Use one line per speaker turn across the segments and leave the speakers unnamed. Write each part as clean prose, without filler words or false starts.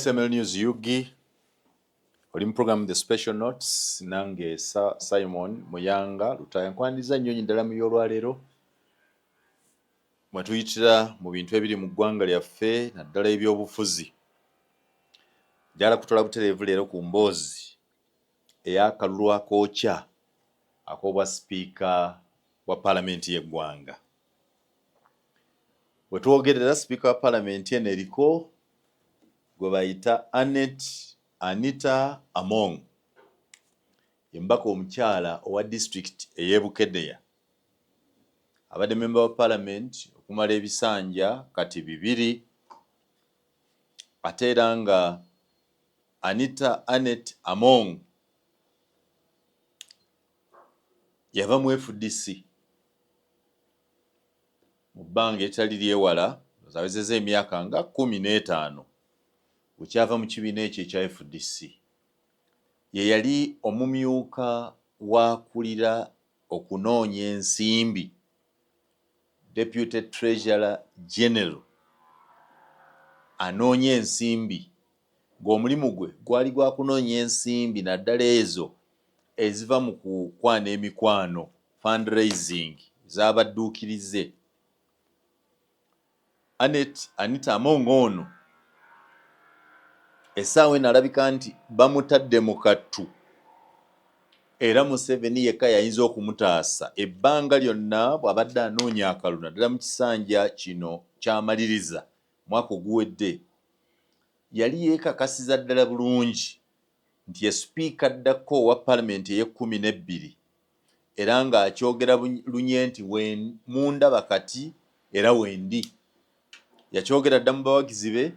SML News Yugi oli mu program The Special Notes nange Simon Muyanga lutaya nkwandiza nnyonyi ddala mu y'olwaleero mwe tuyitira mu bintu ebiri mu ggwanga lyaffe naddala ebyobufuzi njala kutola butereevu leero ku mboozi ey'akalulu akookya ak'obwa sipiika wa paalamenti y'eggwanga. Bwe twogerera sipiika wa paalamenti eno eriko gwe bayita Anita Among, yembaka omukyala owa disitulikiti ey'e Bukedeya. Abadde memba wa paalamenti okumala ebisanja kati 2, ate era nga Anet Among yava mu FDC mu bbanga etali lyewala, awezezza emyaka nga 15 bukyava mu kibiina ekyo ekya FDC. Ye yali omumyuka w'akulira okunoonya ensimbi, Deputy Treasurer General, anoonya ensimbi ng'omulimu gwe gwali gwa kunoonya ensimbi naddala ezo eziva mu kukwana emikwano, fundraising, z'abadduukirize. Anita Among ono essaawa eno alabika nti bamutadde mu kattu era Museveni yekka yayinza okumutaasa ebbanga lyonna bw'abadde anoonya akalulu naddala mu kisanja kino ky'amaliriza mwaka oguwedde. Yali yeekakasiza ddala bulungi nti ye sipiika addako owa paalamenti ey'e12 era ng'akyogera lunye nti mundaba kati era wendi. Yakyogera dda mu bawagizi be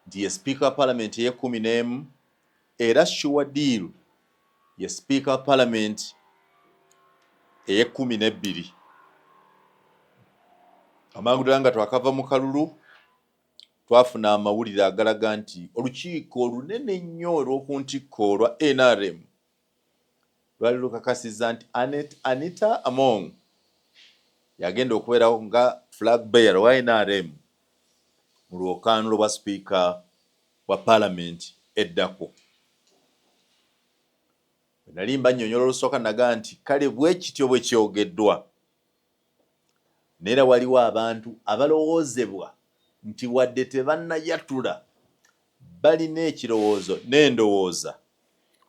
nti ye sipiika wa paalamenti ey'e11 era Sure Deal ye sipiika wa paalamenti ey'e12. Amangu ddala nga twakava mu kalulu twafuna amawulire agalaga nti olukiiko olunene ennyo olw'oku ntikko olwa NRM lwali lukakasizza nti Anita Among yagenda okubeerawo nga flag bearer wa NRM mu lwokaano lwa sipiika wa paalamenti eddako. Bwe nali mbannyonnyola olusooka naga nti kale bwe kityo bwe kyogeddwa, neera waliwo abantu abalowoozebwa nti wadde tebannayatula balina ekirowoozo n'endowooza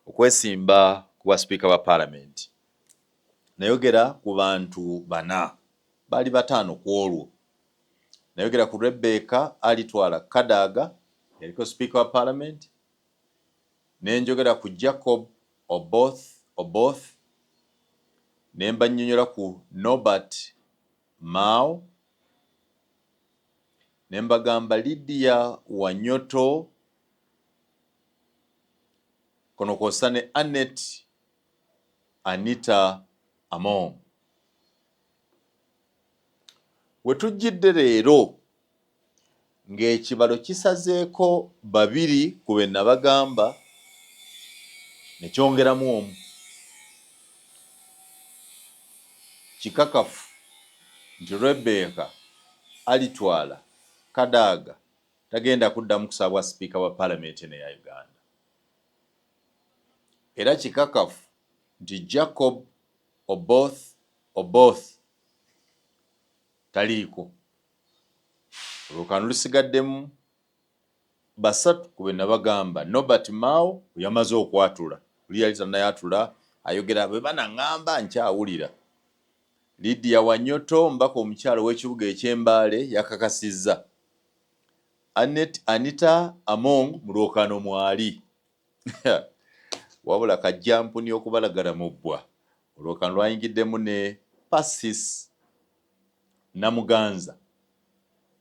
okwesimba ku bwa sipiika wa paalamenti. Nayogera ku bantu 4, baali 5 ku olwo. Nayogera ku Rebecca Alitwala Kadaga, yaliko sipiika wa paalamenti. Ne njogera ku Jacob Oboth. Ne mbannyonnyola ku Norbert Mao. Ne mbagamba Lydia Wanyoto, kono kw'ossa ne Anita Among. We tujjidde leero ng'ekibalo kisazeeko 2 ku be nabagamba ne kyongeramu omu. Kikakafu nti Rebecca Alitwala Kadaga tagenda kuddamu kusaba sipiika wa paalamenti eno eya Uganda. Era kikakafu nti Jacob Oboth taliiko. Olwokaano lusigaddemu 3 ku be nabagamba. Norbert Mao yamaze okwatula, luli yali tannayatula, ayogera bwe banaŋŋamba nkyawulira. Lydia Wanyoto, mbaka omukyalo w'ekibuga eky'Embaale, yakakasizza. Anita Among mu lwokaano mwali wabula kajjampuni okubalagala mu bbwa. Olwokaano lwayingiddemu ne Pasis Namuganza,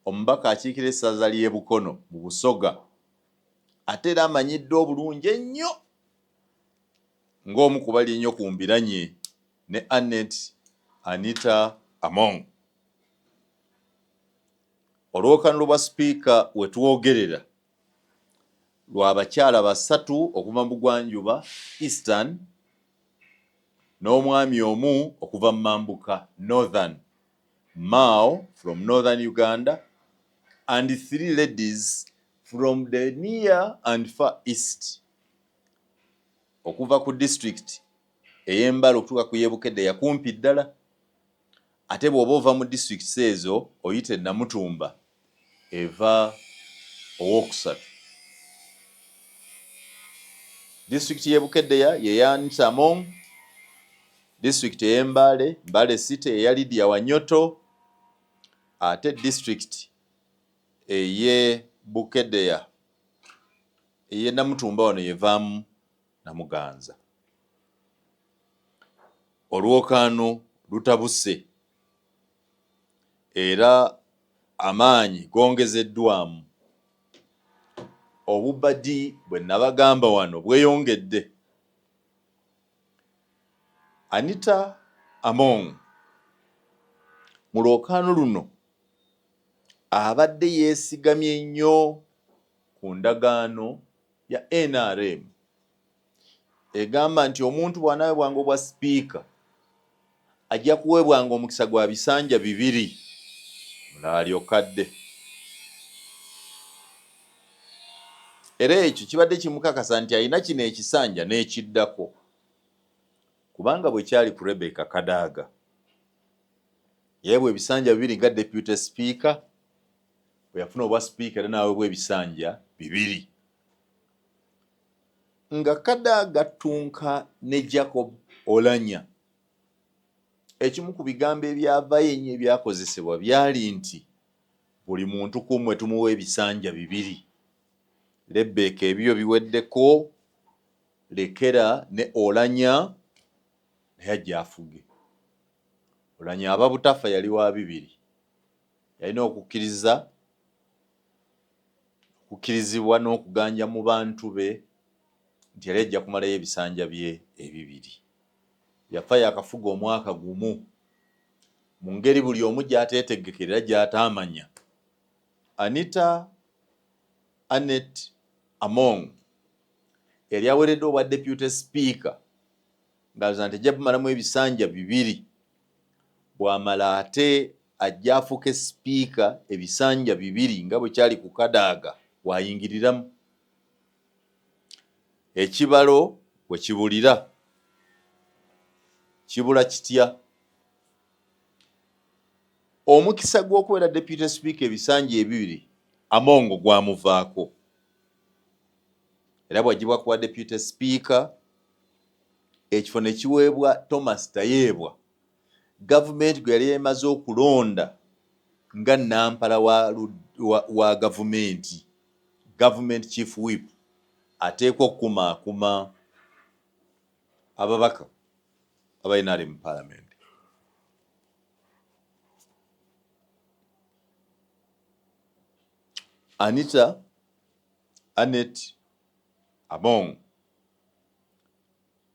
omubaka akiikira essaza ly'e Bukono mu Busoga, ate era amanyiddwa obulungi ennyo ng'omu ku bali ennyo ku mbiranye ne Anita Among. Olwokaano lwa sipiika we twogerera lw'abakyala 3 okuva mu Bugwanjuba Eastern n'omwami omu okuva mu Mambuka Northern, Mao from Northern Uganda, and 3 ladies from the near and far east, okuva ku district ey'Embale okutuuka ku y'Ebukedde kumpi ddala, ate bw'oba ova mu district ezo oyita Namutumba eva owookusatu. District y'Ebukeddeya ye ya Anita Among, district ey'Embale, Mbale City eya Lydia Wanyoto, ate district eye Bukeddeya eye Namutumba wano yevaamu Namuganza. Olwokaano lutabuse era amaanyi gongezeddwamu. Obubadi bwe nabagamba wano bweyongedde. Anita Among mu lwokaano luno abadde yeesigamye nnyo ku ndagaano ya NRM egamba nti omuntu bw'anaweebwanga obwa sipiika ajja kuweebwanga omukisa gwa bisanja 2 alyokkadde. Era ekyo kibadde kimukakasa nti alina kino ekisanja n'ekiddako, kubanga bwe kyali ku Rebecca Kadaga yeebwa ebisanja 2 nga deputy speaker, bwe yafuna obwa sipiika era n'aweebwa ebisanja 2. Nga Kadaga Tunka ne Jacob Olanya, ekimu ku bigambo ebyavayo ennyo ebyakozesebwa byali nti buli muntu kumwe tumuwa ebisanja 2. Rebecca ebyo biweddeko, lekera ne Olanya naye ajja afuge. Olanya aba butafa yali wa 2, yalina okukkirizibwa n'okuganja mu bantu be nti yali ajja kumalayo ebisanja bye 2. Yafa yakafuga omwaka gumu mu ngeri buli omu gy'ateetegekera era gy'ataamanya. Anita Anet Among yali aweereddwa obwa deputy speaker ng'alowooza nti ajja bumalamu ebisanja 2, bw'amala ate ajja afuuke sipiika ebisanja 2 nga bwe kyali ku Kadaga bw'ayingiriramu. Ekibalo bwe kibulira kibula kitya. Omukisa gw'okubeera deputy speaker ebisanja 2 Among gwamuvaako, era bw'agibwa kuba deputy speaker ekifo ne kiweebwa Thomas Tayeebwa, gavumenti gwe yali emaze okulonda nga nampala wa gavumenti, government chief whip, ateekwa okukumaakuma ababaka abalina ali mu parliament. Anita Anet Among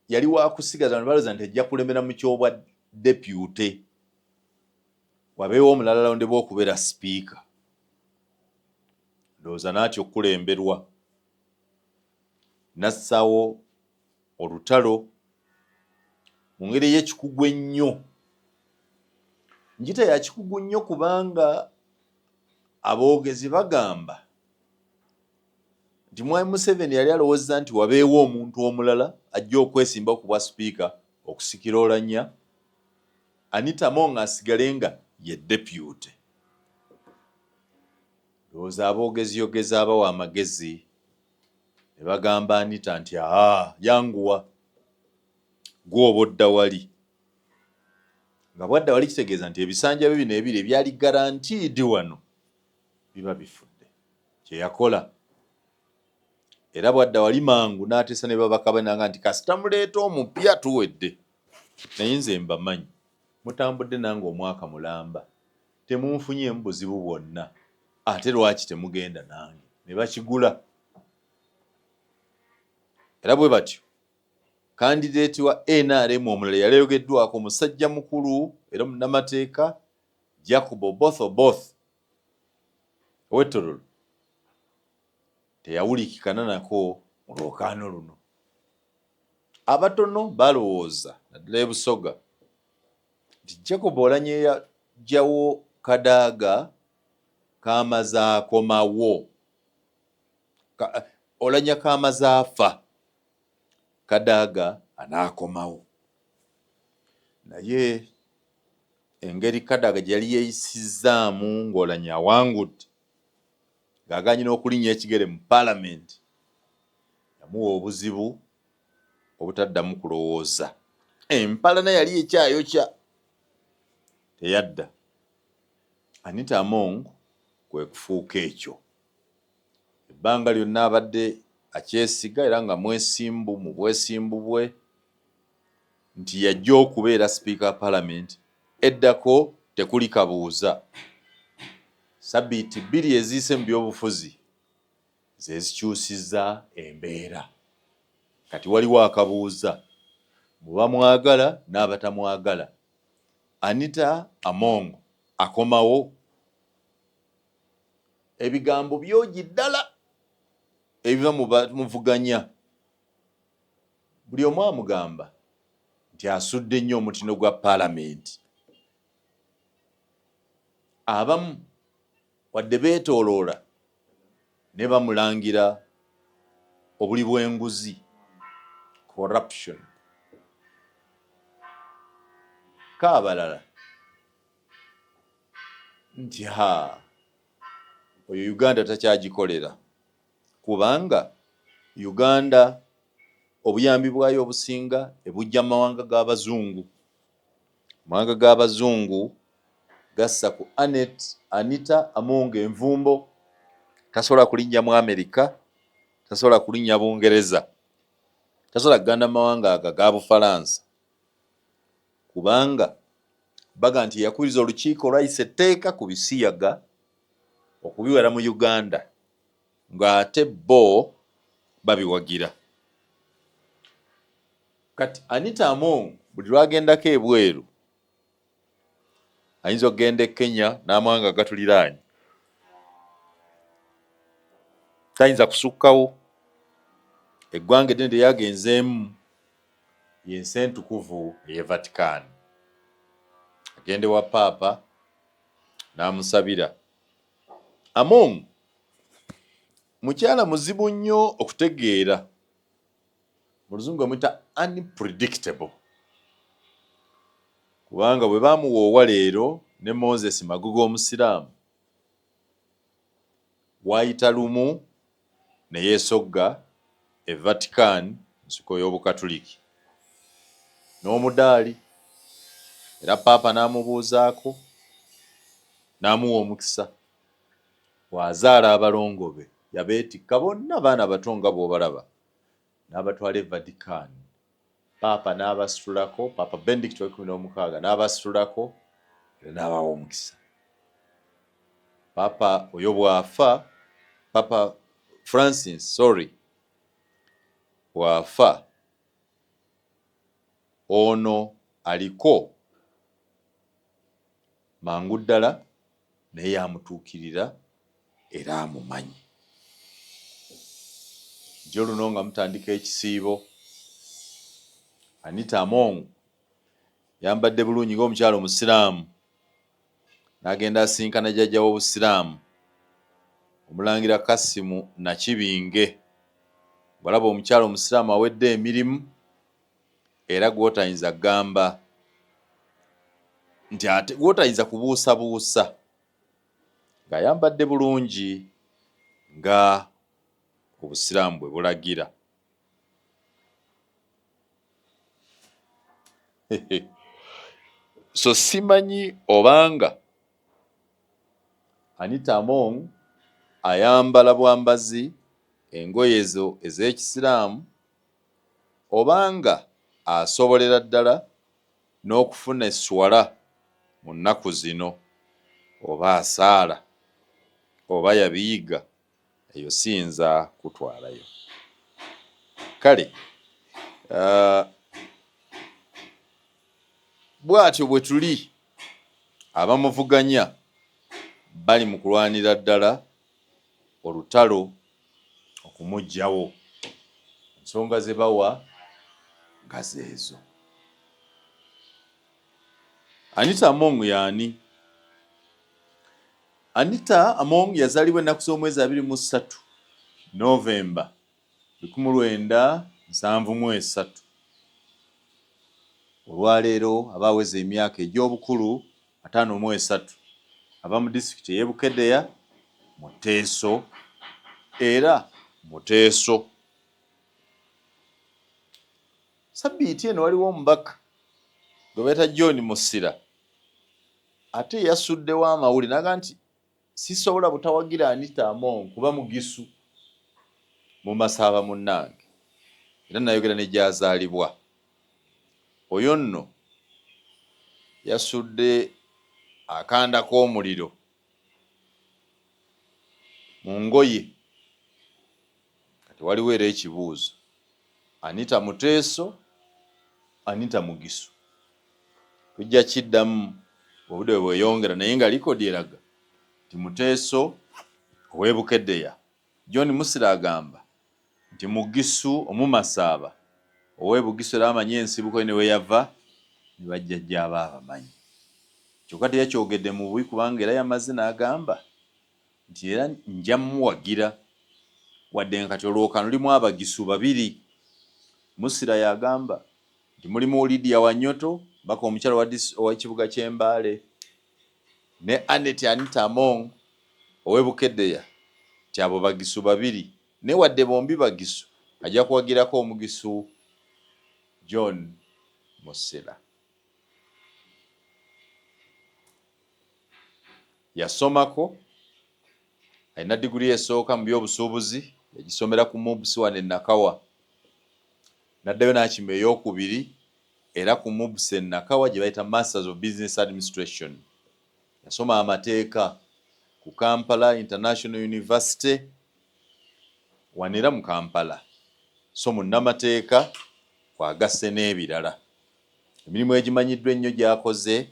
yali wa kusigaza ne balooza nti ajja kulemera mu kyobwa deputy, wabeewo omulala alondebwa okubeera sipiika. Ndowooza n'atyo okulemberwa, n'assaawo olutalo mu ngeri ey'ekikugu ennyo. Njita ya kikugu nnyo kubanga aboogezi bagamba nti Mwai Museveni yali alowooza nti wabeewo omuntu omulala ajja okwesimba ku bwa sipiika okusikira Olanya, Anita Among asigale nga ye deputy. Ndowooza aboogezi yogeza abawa amagezi ne bagamba Anita nti yanguwa gwoba odda wali. Nga bwadda wali kitegeeza nti ebisanja bye bino 2 ebyali guaranteed wano biba bifudde. Kye yakola era bwadda wali mangu n'ateesa ne babaka bananga nti kasita muleeta omupya tuwedde. Naye nze mbamanyi mutambudde nange omwaka mulamba, temunfunyemu buzibu bwonna, ate lwaki temugenda nange? Ne bakigula. Era bwe batyo kandidate wa NRM omulala yali ayogeddwako musajja mukulu era munnamateeka Jacob Oboth ow'Etororo teyawulikikana nako mu lwokaano luno. Abatono balowooza naddala e Busoga nti Jacob Olanya yajjawo Kadaga kamaze akomawo, olanya Kamazaafa Kadaga anaakomawo naye engeri Kadaga gye yali yeeyisizaamu ng'olanya awangudde ng'aganye n'okulinnya ekigere mu paalamenti yamuwa obuzibu obutaddamu kulowooza. Empalana yali ekyayokya teyadda. Anita Among kwe kufuuka ekyo. Ebbanga lyonna abadde akyesiga era nga mwesimbu mu bwesimbu bwe nti yajja okubeera sipiika wa paalamenti, eddako tekuli kabuuza. Sabbiiti 2 eziyise mu byobufuzi ze zikyusizza embeera. Kati waliwo akabuuza, muba mwagala n'abatamwagala, Anita Among akomawo. Ebigambo byogi ddala ebiva mu bamuvuganya. Buli omu amugamba nti asudde nnyo omutindo gwa paalamenti. Abamu wadde beetooloola ne bamulangira obuli bw'enguzi, corruption. Kaabalala nti oyo Uganda takyagikolera, kubanga Uganda obuyambi bwayo obusinga ebujja mu mawanga g'Abazungu. Amawanga g'Abazungu gassa ku Anita Among envumbo. Tasobola kulinnya mu Amerika, tasobola kulinnya Bungereza, tasobola kugenda mu mawanga ago aga Bufalansa, kubanga baga nti yakubiriza olukiiko olwayisa etteeka ku bisiyaga okubiwera mu Uganda ng'ate bo babiwagira. Kati Anita Among buli lwagendako ebweru ayinza okugenda e Kenya n'amawanga gatuliraanye, tayinza kusukkawo. Eggwanga eddene lye yagenzeemu y'ensi entukuvu ey'e Vatican. Agende wa Paapa n'amusabira. Among mukyala muzibu nnyo okutegeera, mu Luzungu bamuyita unpredictable, kubanga bwe baamuwoowa leero ne Moses Magogo omusiraamu, waayita lumu ne yeesogga e Vatican, nsiko y'Obukatuliki n'omudaali, era Paapa n'amubuuzaako n'amuwa omukisa. Bw'azaala abalongo be yabeetikka bonna baana bato nga bw'obalaba n'abatwala e Vatican. Paapa n'abasitulako, Paapa Benedict wa 16 n'abasitulako era n'abawa omukisa. Paapa oyo bw'afa, Paapa Francis bw'afa, ono aliko mangu ddala naye yamutuukirira era amumanyi. Jjo luno nga mutandika ekisiibo, Anita Among yambadde bulungi ng'omukyala omusiraamu, n'agenda asinkana jjajja w'Obusiraamu Omulangira Kasimu Nakibinge. Bw'olaba omukyala omusiraamu awedde emirimu era gw'otayinza gamba nti ate gw'otayinza kubuusabuusa, ng'ayambadde bulungi nga Obusiraamu bwe bulagira. So simanyi obanga Anita Among ayambala bwambazi engoye ezo ez'Ekisiraamu obanga asobolera ddala n'okufuna esswala mu nnaku zino, oba asaala oba yabiyiga, eyo siyinza kutwalayo. Kale bw'atyo bwe tuli, abamuvuganya bali mu kulwanira ddala olutalo okumuggyawo. Ensonga ze bawa nga zeezo. Anita Among y'ani? Anita Among yazaalibwa ennaku z'omwezi 23 November 1973 olwaleero abaaweza emyaka egy'obukulu 53 aba mu disitulikiti y'e Bukedeya Muteeso era Muteeso. Sabbiiti eno waliwo omubaka gwe bayita John Musira ate yasuddewo amawulire naga nti sisobola butawagira Anita Among kuba mugisu mu Masaba munnange era nayogera ne gyazaalibwa. Oyo nno yasudde akanda k'omuliro mu ngoye. Kati waliwo era ekibuuzo, Anita Muteeso, Anita Mugisu? Tujja kiddamu obudde bwe bweyongera, naye nga likodi eraga nti Muteeso ow'e Bukedeya. John Musira agamba nti Mugisu Omumasaaba ow'e Bugisu era amanyi ensibuko ne we yava ne bajjajja abamanyi. Kyokka teyakyogedde mu bubi kubanga era yamaze n'agamba nti era nja mmuwagira wadde nga kati olwokaano lulimu Abagisu babiri. Musira yagamba nti mulimu Lydia Wanyoto baka omukyala ow'ekibuga ky'e Mbale ne Anita Among ow'e Bukedeya, nti abo Bagisu babiri, ne wadde bombi Bagisu ajja kuwagirako Omugisu John Musira. Yasomako, alina diguli esooka mu by'obusuubuzi, yagisomera ku MUBS wano e Nakawa. N'addayo n'akima ey'okubiri era ku MUBS e Nakawa gye bayita Masters of Business Administration. Yasoma amateeka ku Kampala International University wano era mu Kampala, so munnamateeka kwagasse n'ebirala. Emirimu egimanyiddwa ennyo gy'akoze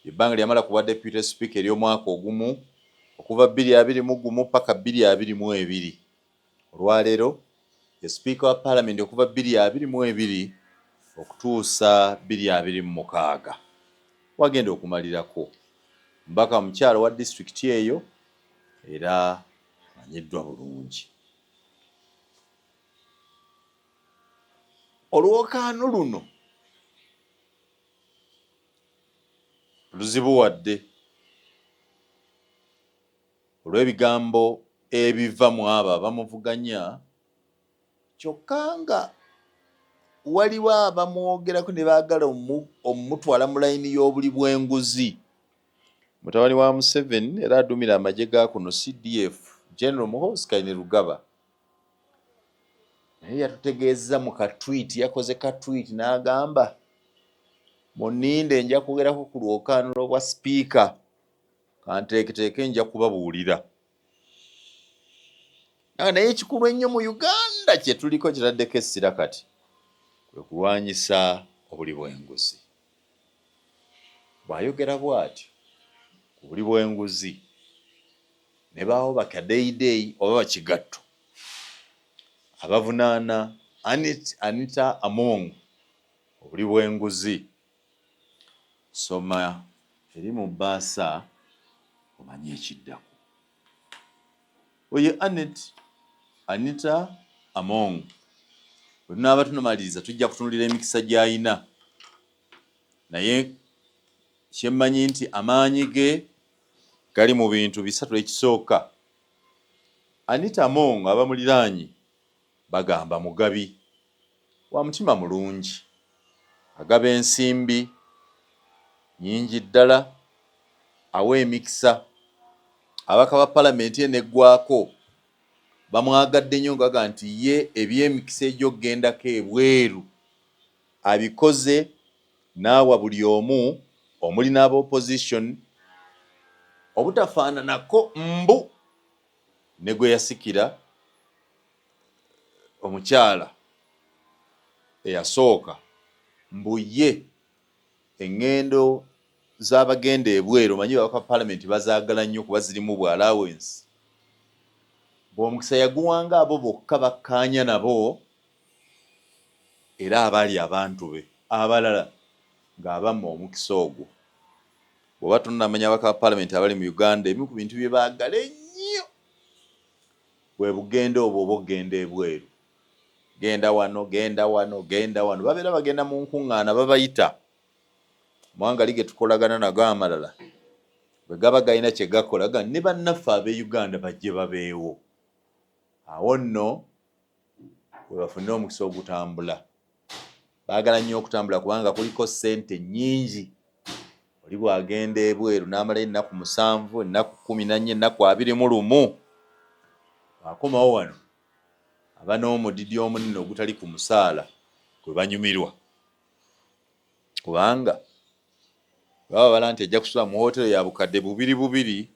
ebbanga lyamala kuba Deputy Speaker ery'omwaka ogumu okuva 2021 paka 2022. Olwaleero ye Speaker wa Parliament okuva 2022 okutuusa 2026. Wagenda okumalirako mbaka mukyalo wa disitulikiti eyo era amanyiddwa bulungi. Olwokaano luno luzibuwadde olw'ebigambo ebiva mu abo abamuvuganya, kyokka nga waliwo abamwogerako ne baagala omutwala mu layini y'obuli bw'enguzi. Mutabani wa Museveni era aduumira amagye ga kuno CDF General Muhoozi Kainerugaba naye yatutegeeza mu katwiti, yakoze katwiti n'agamba muninde nja kwogerako ku lwokaano lw'obwa sipiika kanteeketeeke nja kubabuulira. Naye ekikulu ennyo mu Uganda kye tuliko kitaddeko essira kati kwe kulwanyisa obuli bw'enguzi. Bw'ayogera bw'atyo ku buli bw'enguzi ne baawo bakadeyideyi oba bakigatto abavunaana Anita Among obuli bw'enguzi. Soma eri mu bbaasa omanye ekiddako. Oye Anita Among bwe tunaaba tunamaliriza tujja kutunulira emikisa gy'ayina, naye kyemmanyi nti amaanyi ge gali mu bintu bisatu. Ekisooka, Anita Among abamuliraanyi bagamba mugabi wa mutima mulungi, agaba ensimbi nnyingi ddala, awa emikisa. Abaka ba Palamenti eneggwako bamwagadde nnyo ngaga nti ye eby'emikisa egy'okgendako ebweru abikoze n'awa buli omu omuli n'aba opposition obutafaananako mbu ne gwe yasikira omukyala eyasooka, mbu ye eŋŋendo z'abagenda ebweru omanyi abaka Palamenti bazaagala nnyo kuba zirimu bwa allowance. Bw'omukisa yaguwanga abo bokka bakkaanya nabo era abaali abantu be, abalala ng'abamma omukisa ogwo. Bw'oba tunnamanya abaka ba Palamenti abali mu Uganda ebimu ku bintu bye baagala ennyo bwe bugenda obwo oba ogenda ebweru, genda wano genda wano genda wano, babeera bagenda mu nkuŋŋaana babayita. Mawanga lige tukolagana nago amalala bwe gaba galina kye gakola ne bannaffe ab'e Uganda bajje babeewo. Awo nno we bafunira omukisa ogutambula. Baagala nnyo okutambula kubanga kuliko ssente nnyingi. Oli bw'agenda ebweru n'amala ennaku 7, ennaku 14, ennaku 21, akomawo wano aba n'omudidi omunene ogutali ku musaala gwe banyumirwa, kubanga baba bala nti ajja kusula mu hoteero ya bukadde 2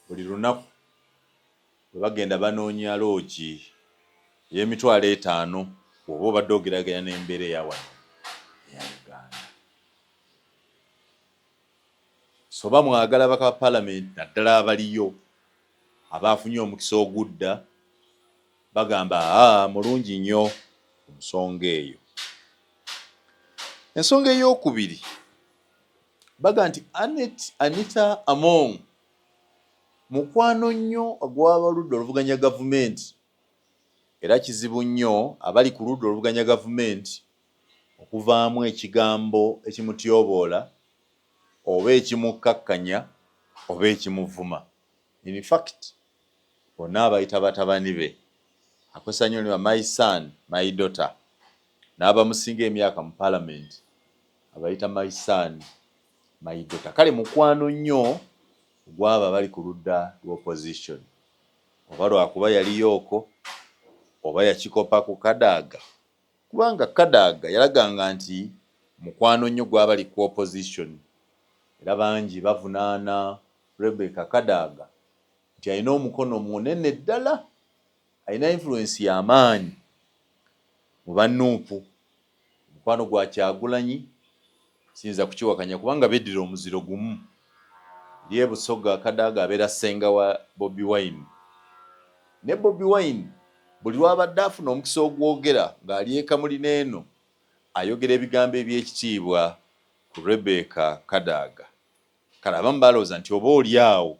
buli lunaku. Bwe bagenda banoonya loogi y'emitwalo 5 oba obadde ogeraganya n'embeera eya wano eya Uganda. So bamwagala baka palamenti naddala abaliyo abaafunye omukisa ogudda, bagamba mulungi nnyo ku nsonga eyo. Ensonga ey'okubiri baga nti Anita Among mukwano nnyo ogw'abaludda oluvuganya gavumenti, era kizibu nnyo abali ku ludda oluvuganya gavumenti okuvaamu ekigambo ekimutyoboola oba ekimukkakkanya oba ekimuvuma. In fact bonna abayita batabani be akozesa nnyo ne my son my daughter, n'abamusinga emyaka mu palamenti abayita my son my daughter. Kale mukwano nnyo ogw'abo abali ku ludda lw'opposition, oba lwakuba yaliyooko oba yakikopa ku Kadaga, kubanga Kadaga yalaganga nti mukwano nnyo gw'abali ku opposition, era bangi bavunaana Rebecca Kadaga nti alina omukono munene ddala, alina influence y'amaanyi mu bannuupu. Mukwano gwa Kyagulanyi siyinza kukiwakanya kubanga beddira omuziro gumu. Ye Busoga Kadaga abeera ssenga wa Bobi Wine, ne Bobi Wine buli lwabadde afuna omukisa ogwogera ng'ali ekamuli n'eno ayogera ebigambo eby'ekitiibwa ku Rebecca Kadaga. Kale abamu balowooza nti oba oli awo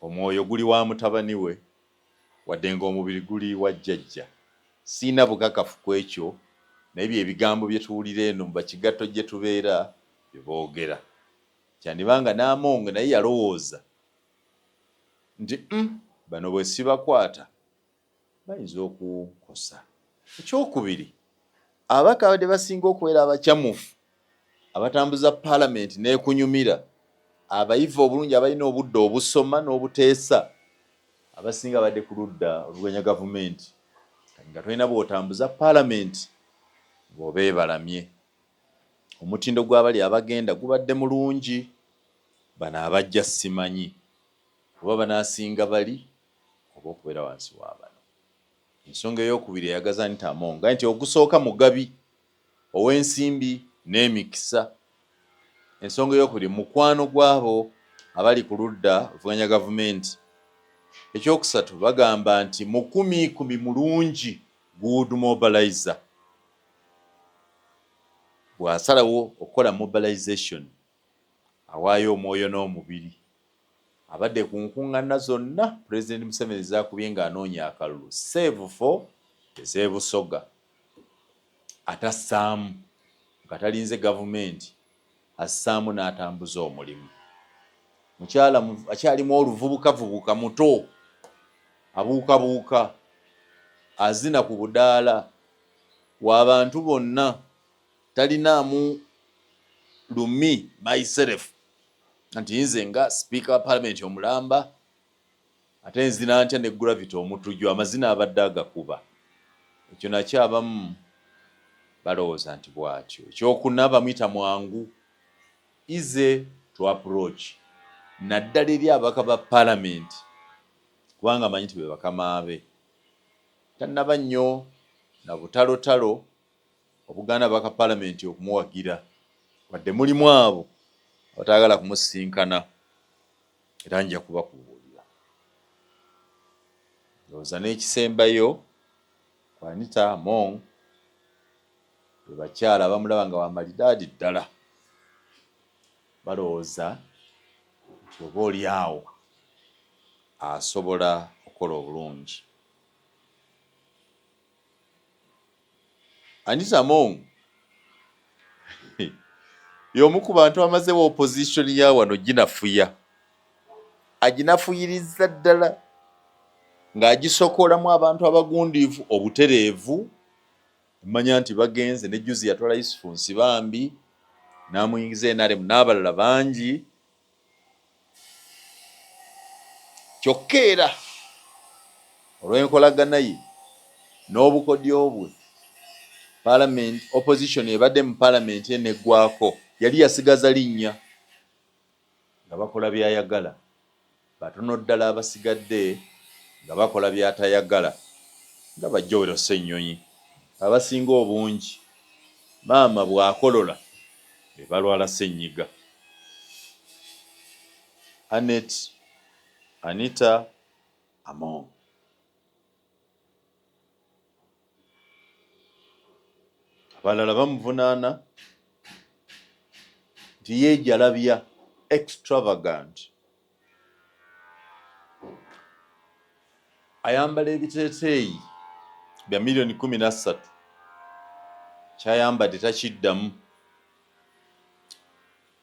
omwoyo guli wa mutabani we wadde ng'omubiri guli wa jjajja. Siina bukakafu ku ekyo, naye bye bigambo bye tuwulira eno mu bakigatto gye tubeera bye boogera. Kyandibanga n'Among naye yalowooza nti bano bwe sibakwata bayinza okukosa. Ekyokubiri, ababaka abadde basinga okubeera abakyamufu abatambuza palamenti n'ekunyumira, abayivu obulungi abalina obudde obusoma n'obuteesa, abasinga badde ku ludda oluvuganya gavumenti nga tolina bw'otambuza palamenti bw'oba ebalamye. Omutindo gw'abali abagenda gubadde mulungi, bano abajja simanyi oba banaasinga bali oba okubeera wansi wa bano. Ensonga ey'okubiri eyagaza Anita Among nti ogusooka mugabi ow'ensimbi n'emikisa. Ensonga ey'okubiri mukwano gw'abo abali ku ludda oluvuganya gavumenti. Ekyokusatu bagamba nti mukumikumi mulungi good mobilizer. Bw'asalawo okukola mobilization awaayo omwoyo n'omubiri. Abadde ku nkuŋŋaana zonna Pulezidenti Museveni zaakubye ng'anoonya akalulu, save for ez'e Busoga, atassaamu nga talinze gavumenti, assaamu n'atambuza omulimu. Mukyala akyalimu oluvubukavubuka muto, abuukabuuka, azina ku budaala w'abantu bonna, talinaamu lumi myself nti nze nga Speaker wa Parliament omulamba ate nzina ntya ne Gravity omutujju, amazina abadde agakuba. Ekyo nakyo abamu balowooza nti bw'atyo. Ekyokuna bamuyita mwangu, easy to approach, naddala eri ababaka ba Parliament kubanga amanyi nti be bakama be. Tannaba nnyo na butalotalo Obuganda baka Parliament okumuwagira, wadde mulimu abo abataagala kumusisinkana, era nja kubakubuulira. Ndowooza n'ekisembayo ku Anita Among be bakyala abamulaba nga wamalidaadi ddala, balowooza nti oba oli awo asobola okukola obulungi. Anita Among y'omu ku bantu amazewo opposition ya wano ginafuya, aginafuyiriza ddala ng'agisokolamu abantu abagundiivu obutereevu. Mmanya nti bagenze ne juzi yatwala Yusufu Nsibambi n'amuyingiza NRM n'abalala bangi. Kyokka era olw'enkolagana ye n'obukodyo bwe, Parliament opposition ebadde mu Parliament eneggwako yali yasigaza linnya nga bakola by'ayagala, batono ddala abasigadde nga bakola by'atayagala, nga Bajjowero Ssennyonyi abasinga obungi maama bw'akolola be balwala ssenyiga. Anita Among abalala bamuvunaana nti yeejalabya extravagant, ayambala ebiteeteeyi bya miliyoni 13, kyayambadde takiddamu,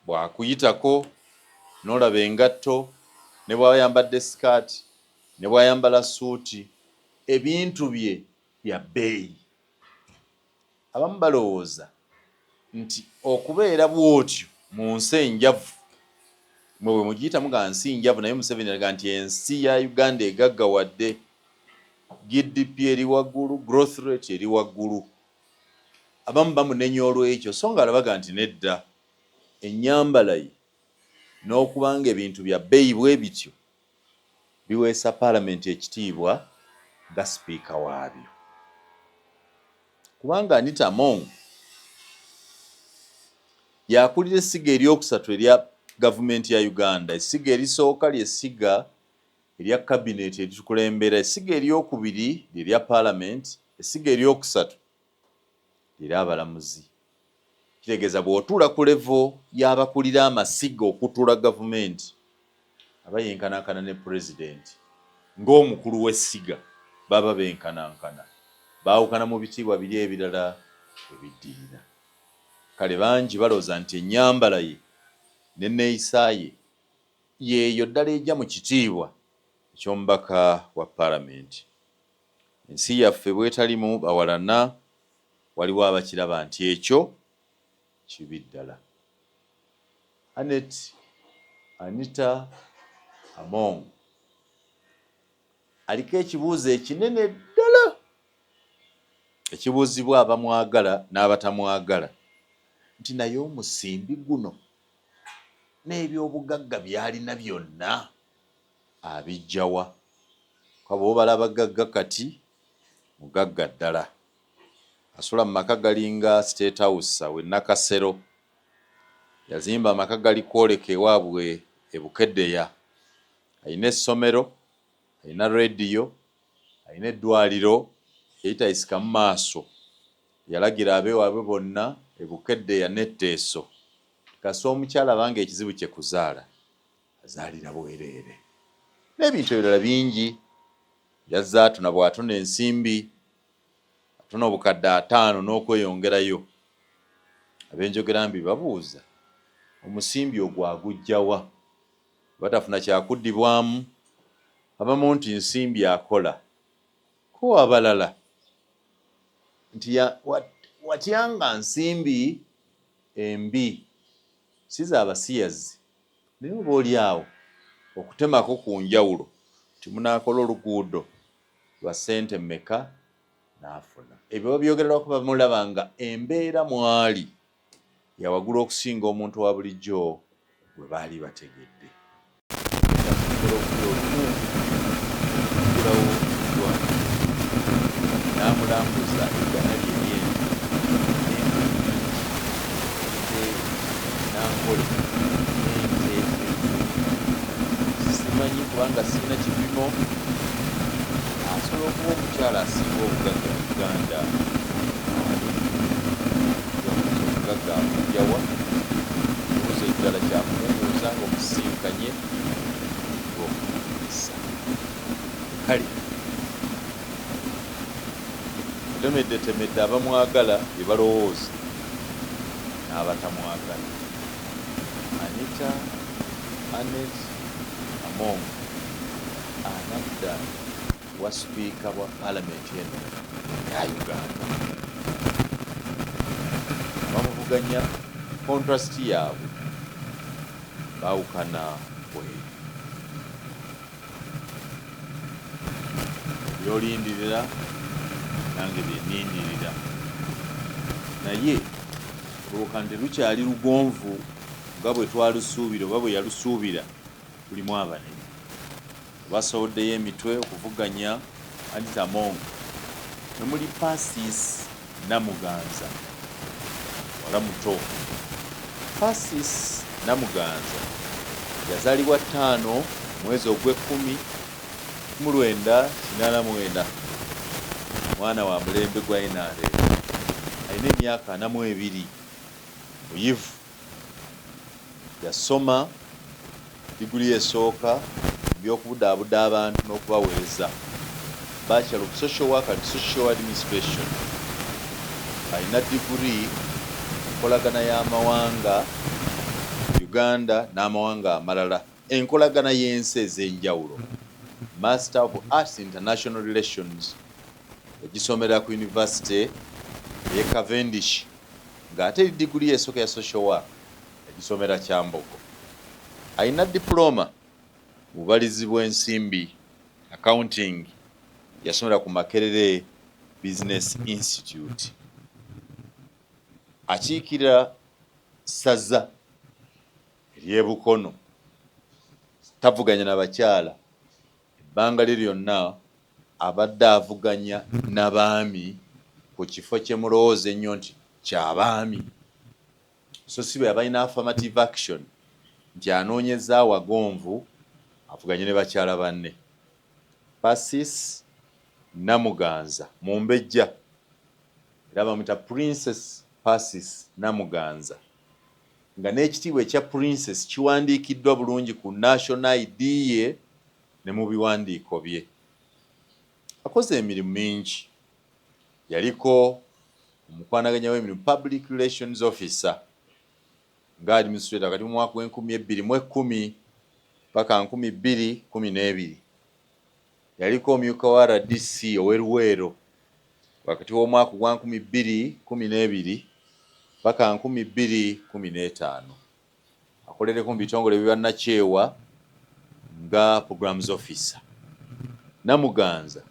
bwakuyitako n'olaba engatto ne bw'ayambadde sikaati ne bw'ayambala suuti, ebintu bye bya bbeeyi. Abamu balowooza nti okubeera bw'otyo mu nsi enjavu, mwe bwe mugiyitamu nga nsi njavu, naye Museveni alaga nti ensi ya Uganda egaggawadde, GDP eri waggulu, growth rate eri waggulu. Abamu bamunenya olw'ekyo, so nga alabaga nti nedda, ennyambala ye n'okubanga ebintu bya bbeeyi bwe bityo biweesa Parliament ekitiibwa nga sipiika waabyo. Kubanga Anita Among yakulira essiga eryokusatu erya gavumenti ya Uganda. Essiga erisooka ly'essiga erya kabineeti eritukulembera, essiga eryokubiri ly'erya Parliament, essiga eryokusatu ly'erya abalamuzi. Kitegeeza bw'otuula ku levo y'abakulira amasiga okutuula gavumenti, aba yenkanankana ne pulezidenti ng'omukulu w'essiga, baba benkanankana, baawukana mu bitiibwa biri ebirala ebiddirira. Kale bangi balowooza nti ennyambala ye n'enneeyisa ye yeeyo ddala ejja mu kitiibwa eky'omubaka wa Parliament. Ensi yaffe bw'etalimu bawalana, waliwo abakiraba nti ekyo kibi ddala. Anita Among aliko ekibuuzo ekinene ddala ekibuuzibwa abamwagala n'abatamwagala, nti naye omusimbi guno n'ebyobugagga by'alina byonna abijjawa? Kaba obala abagagga kati mugagga ddala, asula mu maka galinga State House awe Nakasero, yazimba amaka gali kwoleka ewaabwe e Bukeddeya, ayina essomero, ayina rediyo, ayina eddwaliro eyitayisika mu maaso. Yalagira abeewaabwe bonna e Bukeddeya n'Etteeso, kasa omukyala abanga ekizibu kye kuzaala, azaalira bwereere. N'ebintu ebirala bingi yazza atuna, bw'atuna ensimbi, atuna obukadde 5 n'okweyongerayo. Abenjogera mbi babuuza omusimbi ogwo aguggyawa? Batafuna kyakuddibwamu, abamu nti nsimbi akola, ko abalala nti watyanga nsimbi embi si z'abasiyazi, naye oba oli awo okutemako ku njawulo nti munaakola oluguudo lwa ssente mmeka n'afuna. Ebyo babyogererako bamulaba nga embeera mwali yawaggulu okusinga omuntu wa bulijjo bwe baali bategedde. N'amulambuza eggana ly'emyenda n'ankole simanyi kubanga sirina kipimo, asobola okuba omukyala asinga obugagga mu Uganda. Omugagga amugyawa, ekibuuzo ekirala kyakumubuuza ng'omusisinkanye ng'okumugisa. kale temedde abamwagala bye balowooza n'abatamwagala. Anita Anet Among anadda wa sipiika bwa paalamenti eno ya Uganda bamuvuganya kontrasiti yaabwe baawukana bweru. Byolindirira nange byenindirira, naye olukande lukyali lugonvu nga bwe twalusuubira oba bwe yalusuubira. Tulimu abanene basowoddeyo emitwe okuvuganya Anita Among nemuli Pasis Namuganza wala muto. Pasis Namuganza yazaalibwa 5 mwezi ogw'10/1989, mwana wa mulembe gwa NRM, alina emyaka 42, muyivu. Yasoma diguli esooka by'okubudaabuda abantu n'okubaweereza, Bachelor of Social Work and Social Administration. Alina diguli enkolagana y'amawanga Uganda n'amawanga amalala, enkolagana y'ensi ez'enjawulo, Master of Arts International Relations. Yagisomera ku University ye Cavendish, ng'ate diguli esooka ya Social Work yagisomera Kyambogo. Alina diploma mu bubalizi bw'ensimbi, accounting, yasomera ku Makerere Business Institute. Akiikirira ssaza ery'e Bukono, tavuganya n'abakyala. Ebbanga lye lyonna abadde avuganya n'abaami ku kifo kye mulowooza ennyo nti ky'abaami, so si bwe yabalina affirmative action nti anoonyeza wagonvu avuganye ne bakyala banne. Pasis Namuganza Mumbejja, era bamuyita Princess Pasis Namuganza, nga n'ekitiibwa ekya Princess kiwandiikiddwa bulungi ku National ID ye ne mu biwandiiko bye. Akoze emirimu mingi. Yaliko omukwanaganya w'emirimu Public Relations Officer nga administrator kati mu mwaka w'e2010 paka 2012. Yaliko omyuka wa RDC ow'Eruweero wakati w'omwaka gwa 2012 paka 2015. Akolereko mu bitongole by'Bannakyewa nga Programs Officer. Namuganza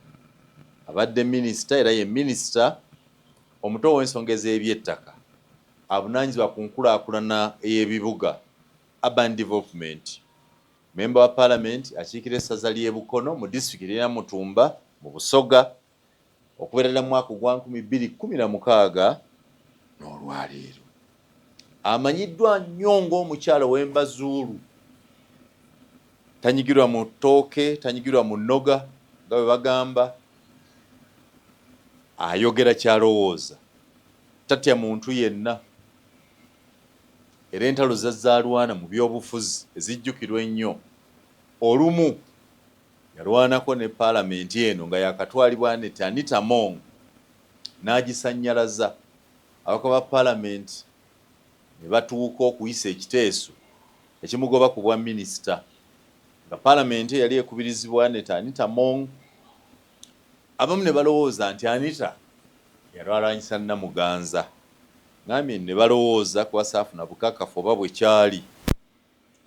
abadde minisita era ye minisita omuto w'ensonga ez'eby'ettaka, avunaanyizibwa ku nkulaakulana ey'ebibuga, urban development. Member wa Parliament akiikira essaza ly'e Bukono mu disitulikiti ya Mutumba mu Busoga okubeerera mu mwaka gwa 2016 n'olwaleero. Amanyiddwa nnyo ng'omukyala w'Embazuulu. Tanyigirwa mu ttooke, tanyigirwa mu nnoga nga bwe bagamba. Ayogera kyalowooza, tatya muntu yenna. Era entalo zazzaalwana mu by'obufuzi ezijjukirwa ennyo. Olumu yalwanako ne paalamenti eno nga yakatwalibwa Anita Among n'agisannyalaza. Ababaka ba paalamenti ne batuuka okuyisa ekiteeso ekimugoba ku bwa minisita, nga paalamenti yali ekubirizibwa Anita Among. Abamu ne balowooza nti Anita yalwalanyisa Namuganza, nami ne balowooza kuba saafuna bukakafu oba bwe kyali,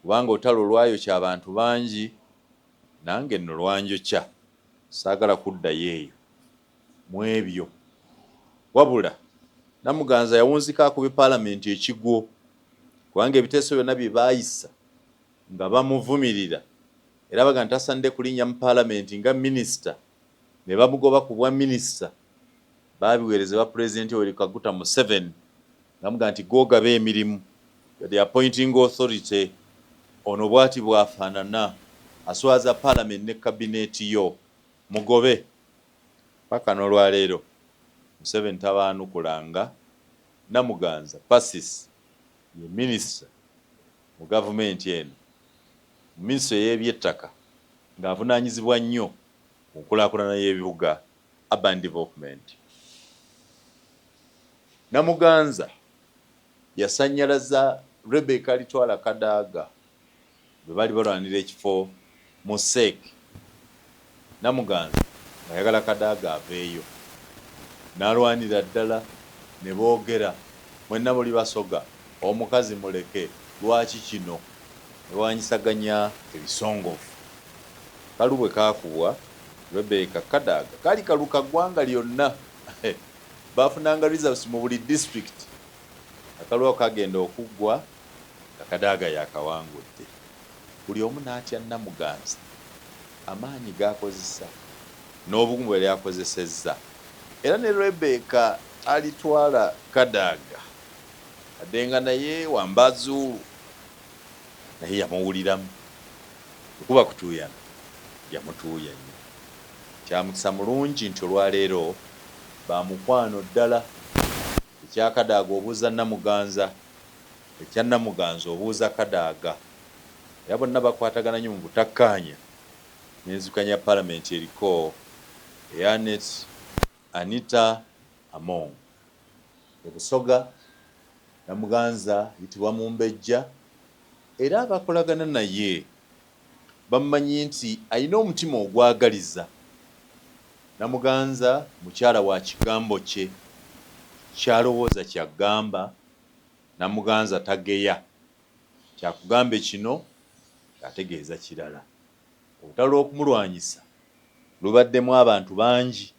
kubanga olutalo lwayokya abantu bangi, nange nno lwanjokya, saagala kuddayo eyo mu ebyo. Wabula Namuganza yawunzika akubye paalamenti ekigwo, kubanga ebiteeso byonna bye baayisa nga bamuvumirira era baga nti tasaanidde kulinnya mu paalamenti nga minisita, ne bamugoba ku bwa minisita, baabiweereza ba Pulezidenti Yoweri Kaguta Museveni ngamuga nti googaba emirimu, the appointing authority. Ono bwati bwafaanana, aswaza paalamenti ne kabineeti yo, mugobe. Paka n'olwaleero Museveni tabaanukulanga Namuganza Pasis ye minisita mu gavumenti eno, minisita y'eby'ettaka, ng'avunaanyizibwa nnyo ku nkulaakulana y'ebibuga, urban development. Namuganza yasannyalaza Rebecca Alitwala Kadaga bwe bali balwanira ekifo mu SEC. Namuganza ng'ayagala Kadaga aveeyo, n'alwanira ddala ne boogera, mwenna muli basoga, omukazi muleke, lwaki kino, ne bawanyisaganya ebisongovu. Kalu bwe kaakubwa, Rebecca Kadaga kaali kaluka ggwanga lyonna. Baafunanga results mu buli district. Akaluwa kagenda okuggwa nga Kadaga yakawangudde. Buli omu n'atya Namuganza amaanyi g'akozesa n'obugumu bwe yakozesezza. Era ne Rebecca Alitwala Kadaga adenga naye wambazuulu naye yamuwuliramu, kuba kutuuyana yamutuuya nnyo. Kyamukisa mulungi nti olwaleero bamukwano ddala. Ekya Kadaga obuuza Namuganza, ekya Namuganza obuuza Kadaga, era bonna bakwatagana nnyo mu butakkaanya n'enzukanya palamenti eriko eyanet Anita Among. Ebusoga Namuganza yitibwa Mumbejja, era abakolagana naye bamumanyi nti alina omutima ogwagaliza. Namuganza mukyala wa kigambo kye, kyalowooza kyagamba. Namuganza tageya, kyakugambe kino ategeeza kirala. Olutalo lw'okumulwanyisa lubaddemu abantu bangi.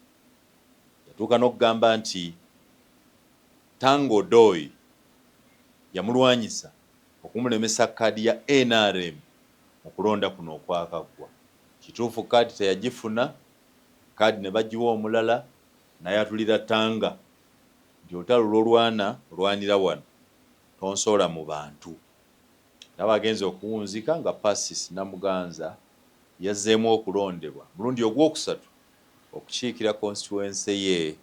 Yatuuka n'okugamba nti Tango Doi yamulwanyisa okumulemesa kaadi ya NRM okulonda kuno okwakaggwa. Kituufu kaadi teyagifuna, kaadi ne bagiwa omulala, naye atulira Tanga nti olutalo olwanira wano tonsoola mu bantu. Naba agenze okuwunzika nga Pasis Namuganza yazzeemu okulondebwa mulundi ogwokusatu okukiikira constituency ye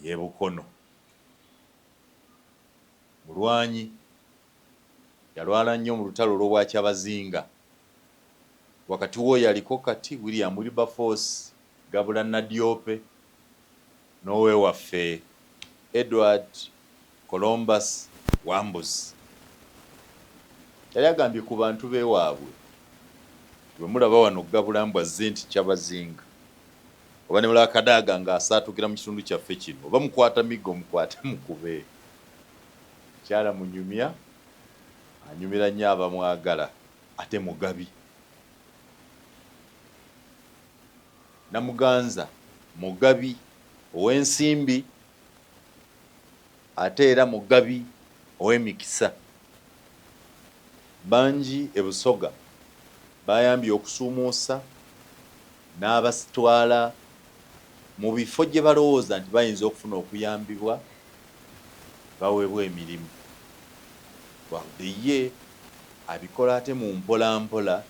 ey'e Bukono. Mulwanyi yalwala nnyo mu lutalo olw'Obwakyabazinga. Wakati w'oyo aliko kati William Wilberforce Gabula Nadiope n'owewaffe Edward Columbus Wambuzi. Yali agambye ku bantu beewaabwe, bwe mulaba wano Gabula mbwazze nti Kyabazinga, oba ne mulaba Kadaga ng'asaatukira mu kitundu kyaffe kino, oba mukwata miggo mukwate mukube. Kyala munyumya, anyumira nnyo abamwagala, ate mugabi. Namuganza mugabi ow'ensimbi, ate era mugabi ow'emikisa. Bangi ebusoga bayambye okusuumuusa n'abasitwala mu bifo gye balowooza nti bayinza okufuna okuyambibwa, baweebwa emirimu. Wadde ye abikola ate mu mpola mpola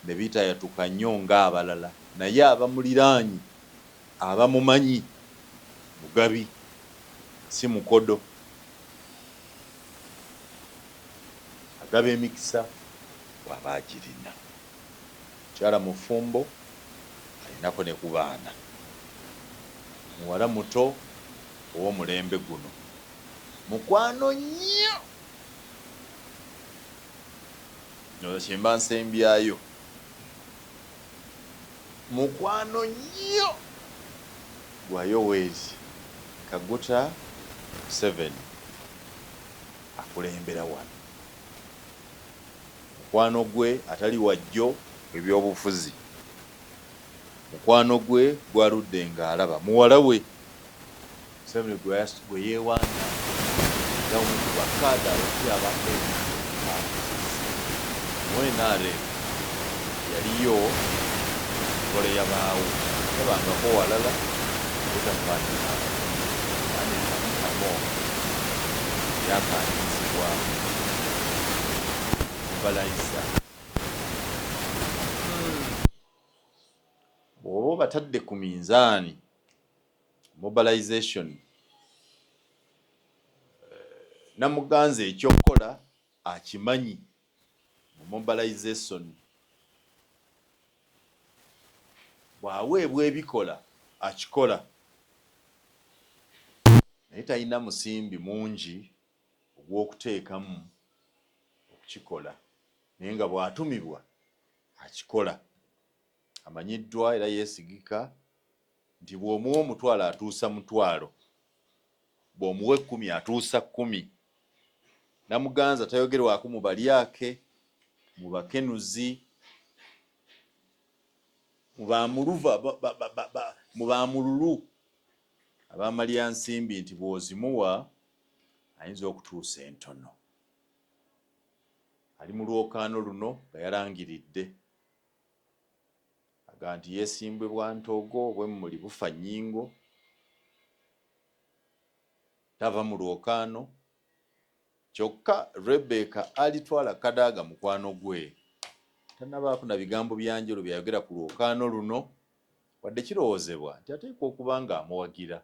ne bitayatuka nnyo ng'abalala, naye abamuliraanyi abamumanyi mugabi, si mukodo. Agaba emikisa bw'aba agirina. Mukyala mufumbo alinako ne ku baana. Muwala muto ow'omulembe guno, mukwano nnyo. Nyo kyemba nsembyayo, mukwano nnyo gwa Yoweri Kaguta 7 akulembera wano. Mukwano gwe atali wajjo ebyobufuzi, mukwano gwe gwaludde ng'alaba muwala we Museveni gwe yeewanda nga omuntu bakkaada abakyabako mwenare yaliyo kole yabaawo tabangako walala kutafaanana anekamo yakanizibwa balayisa. Bw'oba batadde ku minzaani mobilization, Namuganza ekyokukola akimanyi mu mobilization. bw'aweebwa ebikola akikola naye talina musimbi mungi ogw'okuteekamu okukikola naye nga bw'atumibwa akikola. Amanyiddwa era yeesigika nti bw'omuwa omutwalo atuusa mutwalo, bw'omuwa 10 atuusa 10. Namuganza tayogerwako mu balyake, mu bakenuzi, mu bamululu abamalyansimbi nti bw'ozimuwa ayinza okutuusa entono. Ali mu lwokaano luno nga yalangiridde aga nti yeesimbwe bwa ntogo obw'emmuli bufa nnyingo, tava mu lwokaano. Kyokka Rebecca alitwala Kadaga mukwano gwe tannabaako na bigambo byanjolo byayogera ku lwokaano luno, wadde kirowoozebwa nti ateekwa okuba nga amuwagira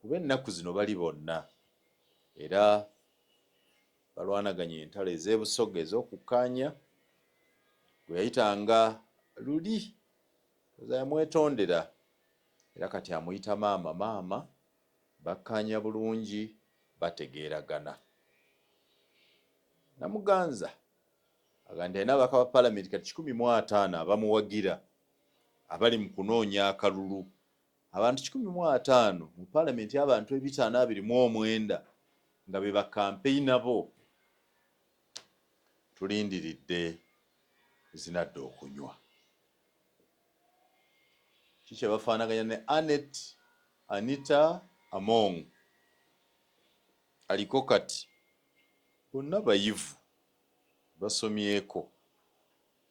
kuba ennaku zino bali bonna era balwanaganya entalo ez'ebusoga ez'okukkaanya. Gwe yayitanga luli oza yamwetondera era kati amuyita maama, bakkaanya bulungi, bategeeragana. Namuganza aga nti alina abaka ba Paalamenti kati 150 abamuwagira abali mu kunoonya akalulu. Abantu 150 mu Paalamenti y'abantu 529 nga be bakampeyina bo. Tulindiridde zinadde okunywa. Kiki bafaanaganya ne Anita Among aliko kati bonna bayivu basomyeko,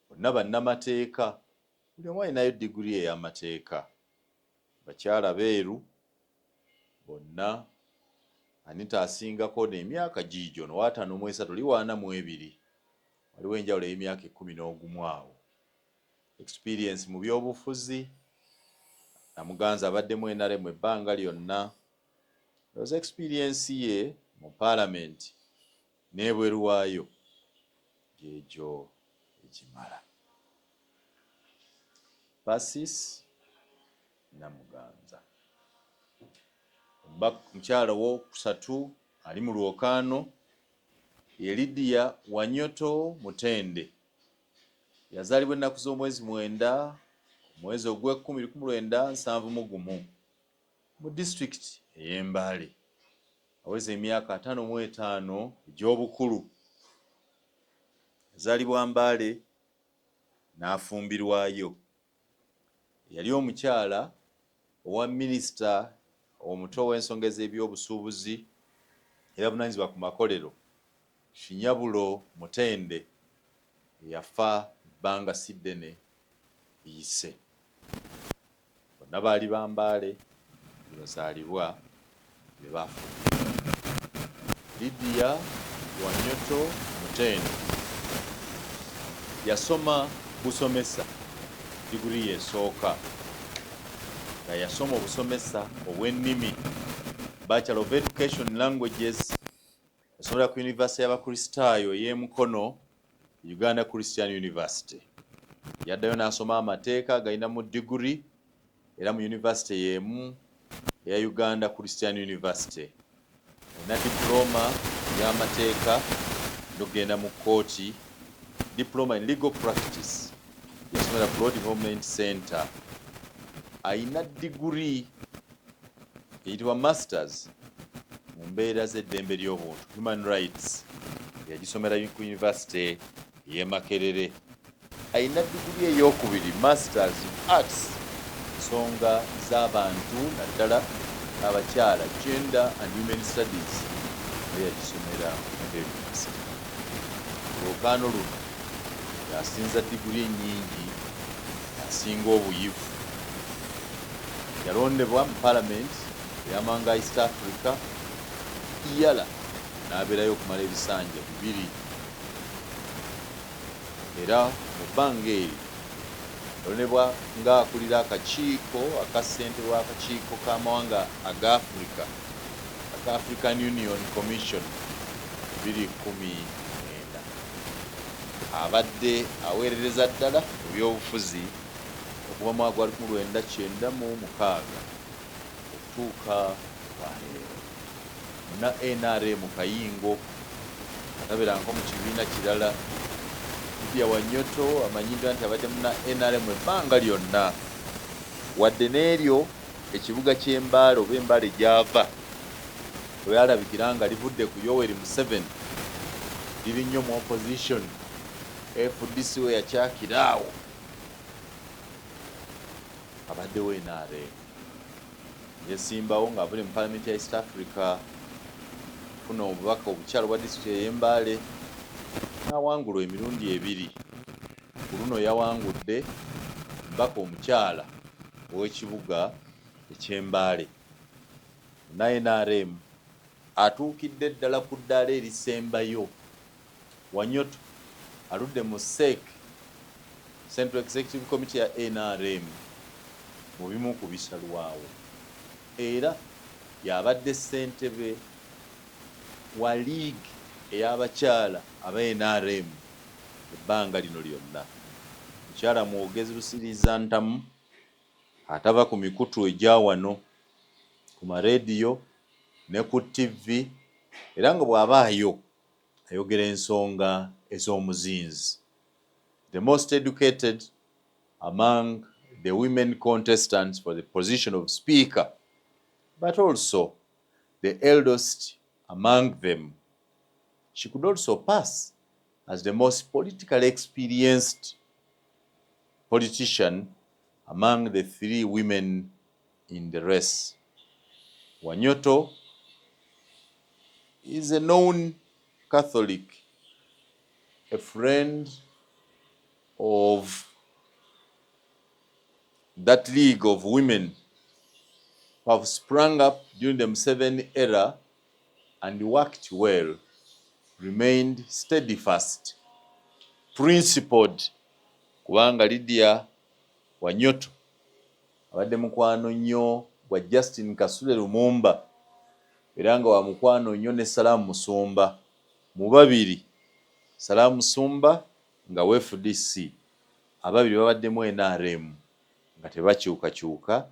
bonna bannamateeka, buli omu alinayo diguli ey'amateeka, bakyala beeru bonna. Anita asingako n'emyaka giijo no 53 oli 42, waliwo enjawulo ey'emyaka 11 awo. Experience mu byobufuzi, Namuganza abaddemu NRM ebbanga lyonna. Ndowooza experience ye mu Paalamenti n'ebweru waayo gyegyo ekimala. Pasis Namuganza. Mukyala owokusatu ali mu lwokaano ye Lydia Wanyoto Mutende. Yazaalibwa ennaku z'omwezi 9 omwezi ogw'10/1971 mu disitulikiti ey'Embale. Aweza emyaka 55 egy'obukulu. Yazaalibwa Mbale n'afumbirwayo. Yali omukyala owa minisita omuto w'ensonga ez'ebyobusuubuzi era bunaanyizibwa ku makolero Kinyabulo Mutende yafa bbanga si ddene liyise. Bonna baali ba Mbale be bazaalibwa be baafa. Lydia Wanyoto Mutende yasoma busomesa diguli y'esooka nga yasoma obusomesa obw'ennimi Bachelor of Education Languages. Yasomera ku University y'Abakristaayo ey'e Mukono, Uganda Christian University. Yaddayo n'asoma amateeka galina mu diguri era mu University y'emu eya Uganda Christian University. Alina diploma y'amateeka n'okugenda mu kkooti, diploma in legal practice. Yasomera Broad Development Center. Alina diguri eyitibwa masters mu mbeera z'eddembe ly'obuntu, human rights. Yagisomera ku University y'e Makerere. Alina diguri ey'okubiri, masters in arts, ensonga z'abantu naddala abakyala, gender and human studies. Yagisomera mu University. Lwokaano luno yasinza diguri nnyingi, asinga obuyivu. Yalondebwa mu Paalamenti ey'amawanga East Africa Iyala n'abeerayo okumala ebisanja 2 era mu bbanga eri yalondebwa ng'akulira akakiiko aka ssente w'akakiiko k'amawanga aga Africa aka African Union Commission 2019. Abadde aweerereza ddala mu byobufuzi okuva mu mwaka gwa 1996 okutuuka lwaleero. Muna NRM Kayingo atabeeranga mu kibiina kirala. Lydia Wanyoto amanyiddwa nti abadde muna NRM ebbanga lyonna, wadde n'eryo ekibuga ky'Embaale oba Embaale gy'ava bwe yalabikira nga livudde ku Yoweri Museveni, liri nnyo mu opposition. FDC we yakyakiraawo, abaddewo NRM yesimbawo ng'avule mu Parliament ya East Africa, funa obubaka obukyalo bwa disitulikiti ey'Embaale n'awangulwa emirundi 2. Ku luno yawangudde mbaka omukyala ow'ekibuga eky'Embaale. Na NRM atuukidde ddala ku ddaala erisembayo. Wanyoto aludde mu SEC, Central Executive Committee ya NRM, mu bimu ku bisalwawo, era y'abadde ssentebe wa liigi ey'abakyala aba NRM ebbanga lino lyonna. Mukyala mwogezi Lusiriza Ntamu atava ku mikutu egya wano ku marediyo ne ku TV, era nga bw'abaayo ayogera ensonga ez'omuzinzi. The most educated among the women contestants for the position of speaker, but also the eldest among them. She could also pass as the most politically experienced politician among the 3 women in the race. Wanyoto is a known Catholic, a friend of that league of women who have sprung up during the Museveni era and worked well, remained steadfast, principled, kubanga Lydia Wanyoto abadde mukwano nnyo gwa Justin Kasule Lumumba, era nga wa mukwano nnyo ne Salaamu Musumba. Mu babiri, Salaamu Musumba nga wa FDC, ababiri babaddemu NRM nga tebakyukakyuka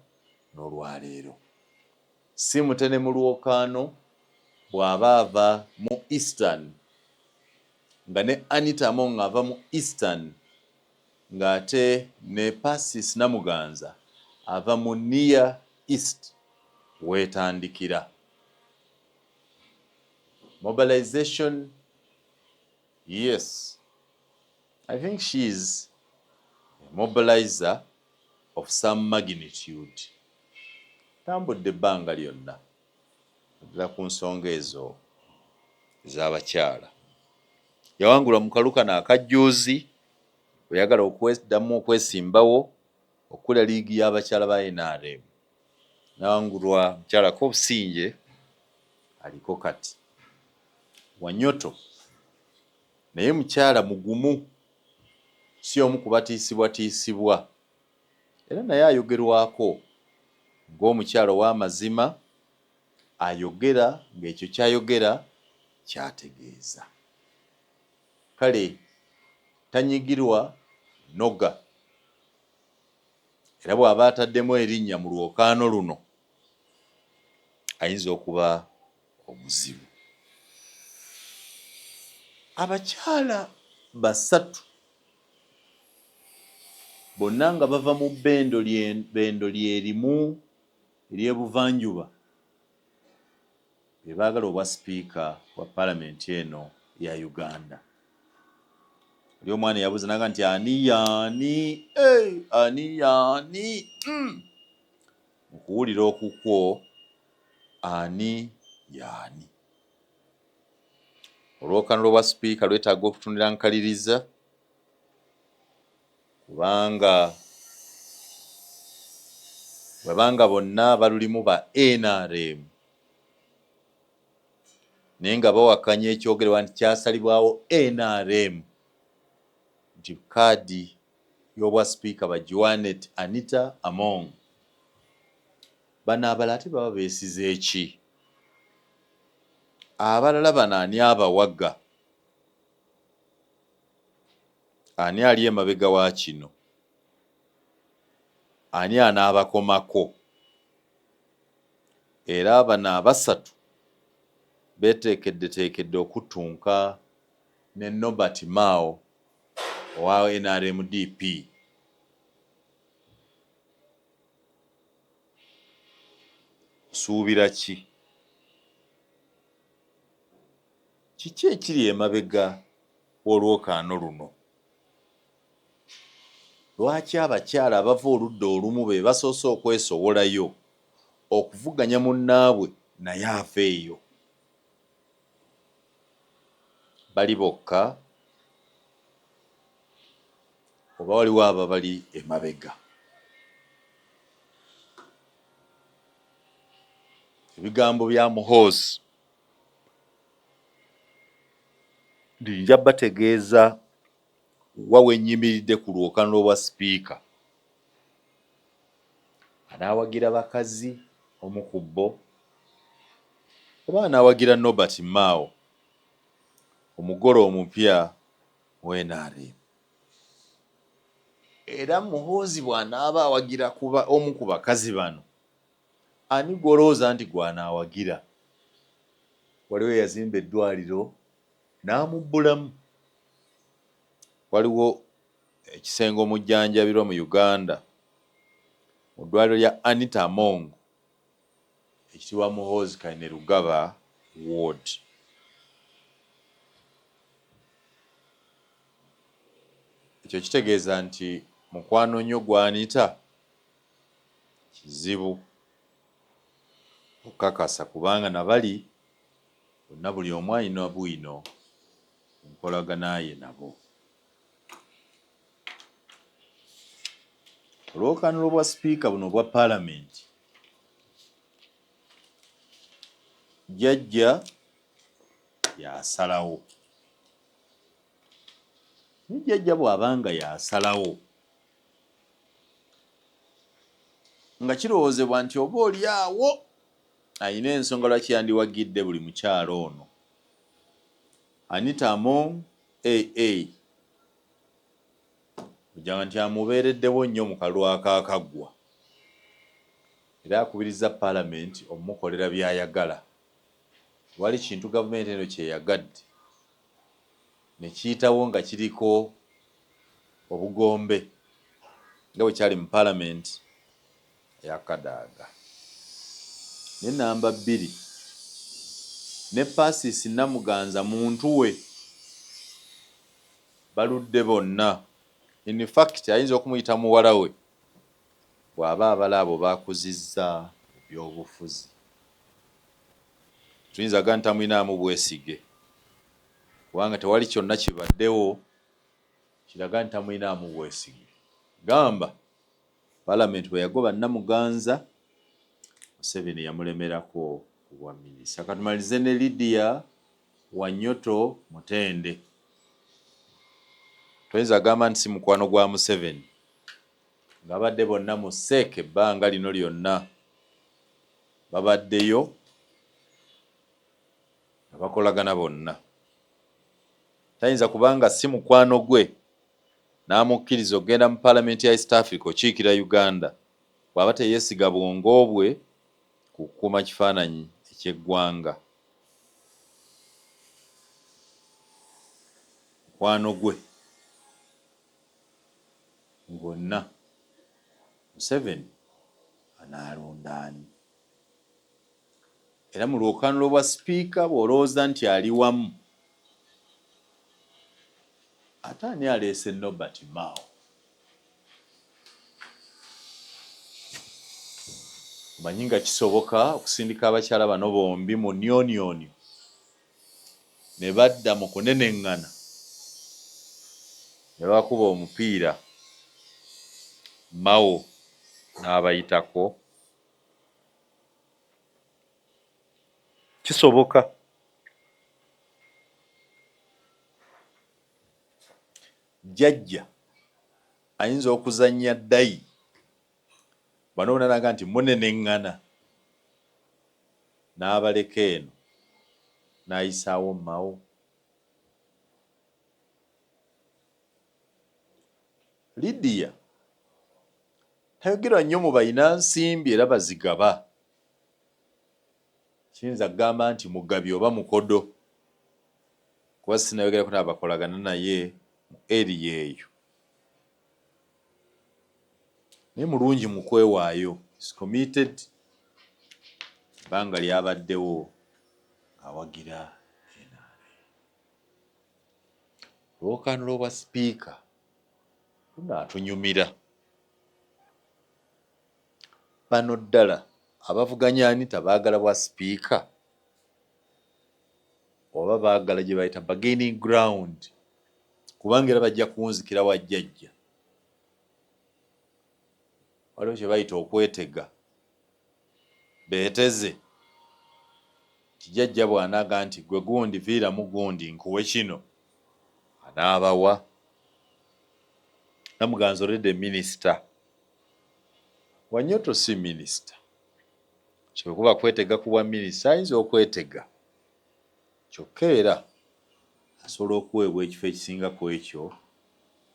n'olwaleero. Si mutene mu lwokaano bw'aba ava mu Eastern, nga ne Anita Among ava mu Eastern, ng'ate ne Pasis Namuganza ava mu Near East wetandikira. Mobilization, yes, I think she is a mobilizer of some magnitude. Tambudde ebbanga lyonna ddala ku nsonga ezo ez'abakyala. Yawangulwa mu kalukano akajjuuzi bwe yagala okuddamu okwesimbawo okukola liigi y'abakyala ba NRM. Nawangulwa mukyalako obusinge aliko kati. Wanyoto naye mukyala mugumu, si omu kubatiisibwatiisibwa, era naye ayogerwako ng'omukyala ow'amazima, ayogera ng'ekyo ky'ayogera kyategeeza. Kale tanyigirwa noga, era bw'aba ataddemu erinnya mu lwokaano luno ayinza okuba omuzibu. Abakyala 3 bonna nga bava mu bbendo lyerimu ery'ebuvanjuba be baagala obwa sipiika wa paalamenti eno ya Uganda. Oli omwana yabuuza naga nti ani yaani, ani yaani? Mu kuwulira okukwo, ani yaani? Olwokaano lw'obwa sipiika lwetaaga okutunira nkaliriza, kubanga bwebanga bonna balulimu ba NRM naye nga bawakanya ekyogerebwa nti kyasalibwawo NRM nti kaadi y'obwa sipiika bagiwane Anita Among, bano abalala ate baba beesize eki? Abalala bano ani abawaga? Ani ali emabega wa kino? ani anaabakomako era bano abasatu beeteekeddeteekedde okutunka ne Nobert Mao owa NRMDP. Suubira ki? Kiki ekiri emabega w'olwokaano luno? Lwaki abakyala abava oludda olumu be basoose okwesowolayo okuvuganya munnaabwe naye afeeyo? Bali bokka oba waliwo ababali emabega? Ebigambo bya Muhoozi njja bategeeza wa wennyimiridde ku lwokaano lw'obwa sipiika. Anaawagira bakazi omu ku bo oba anaawagira Nobert Mao omugole omupya mu NRM. Era Muhoozi bw'anaaba awagira kuba omu ku bakazi bano, ani gw'olowooza nti gw'anaawagira? Waliwo eyazimba eddwaliro n'amubbulamu. Waliwo ekisenge omujjanjabirwa mu Uganda mu ddwaliro lya Anita Among ekitibwa Muhoozi Kainerugaba Ward. Ekyo kitegeeza nti mukwano nnyo gwa Anita kizibu okukakasa kubanga nabali bonna buli omu alina bwino nkolagana ye nabo. Olwokaano lw'obwa sipiika buno obwa paalamenti, jjajja yasalawo. Naye jjajja bw'abanga yasalawo nga kirowoozebwa nti oba oli awo ayina ensonga lwaki yandiwagidde buli mukyalo ono. Anita Among AA ojjanga nti amubeereddewo nnyo mu kalulu akaakaggwa era akubiriza paalamenti okumukolera by'ayagala. Wali kintu gavumenti eno kyeyagadde ne kiyitawo nga kiriko obugombe nga bwe kyali mu paalamenti eya Kadaga. Ne namba 2 ne Pacis Namuganza muntu we baludde bonna. In fact ayinza okumuyita muwala we bw'aba abala abo baakuzizza ebyobufuzi. Tuyinza ga ntamwinaamu bwesige kubanga tewali kyonna kibaddewo kiraga ntamwinaamu bwesige. Gamba paalamenti bwe yagoba Namuganza, Museveni yamulemerako obwa minisita. Katumalize ne Lydia Wanyoto Mutende. Tuyinza gamba nti si mukwano gwa Museveni ng'abadde bonna mu seeke ebbanga lino lyonna babaddeyo nga bakolagana bonna. Tayinza kubanga si mukwano gwe n'amukkiriza okugenda mu paalamenti ya East Africa okiikira Uganda bw'aba teyeesiga bwongo bwe ku kukuuma kifaananyi eky'eggwanga. Mukwano gwe bonna Museveni anaalonda ani? Era mu lwokaano lw'obwa sipiika bw'olowooza nti ali wamu, ate ani aleese Nobert Mao? Omanyi nga kisoboka okusindika abakyala bano bombi mu nnyonyoonyo ne badda mu kuneneŋŋana ne bakuba omupiira Mao n'abayitako? Kisoboka. Jjajja ayinza okuzannya ddayi bano bonna naga nti muneneŋŋana n'abaleka eno n'ayisaawo Mao. Lydia tayogerwa nnyo mu balina nsimbi era bazigaba. Kiyinza kugamba nti mugabi oba mukodo, kuba sinayogerako n'abakolagana naye mu eriya eyo. Naye mulungi mu kwewaayo, is committed, ebbanga lyabaddewo awagira olwokaano bwa sipiika lunaatunyumira. Bano ddala abavuganya Anita baagala bwa sipiika oba baagala gye bayita bargaining ground, kubanga era bajja kunzikira wa jjajja. Waliwo kye bayita okwetega, beeteze kijjajja bw'anaaga nti gwe gundi viiramu gundi nkuwe kino, anaabawa. Namuganza already minisita, Wanyoto si minisita. Kyekuba kwetega ku bwa minisita ayinza okwetega, kyokka era asobola okuweebwa ekifo ekisinga ku ekyo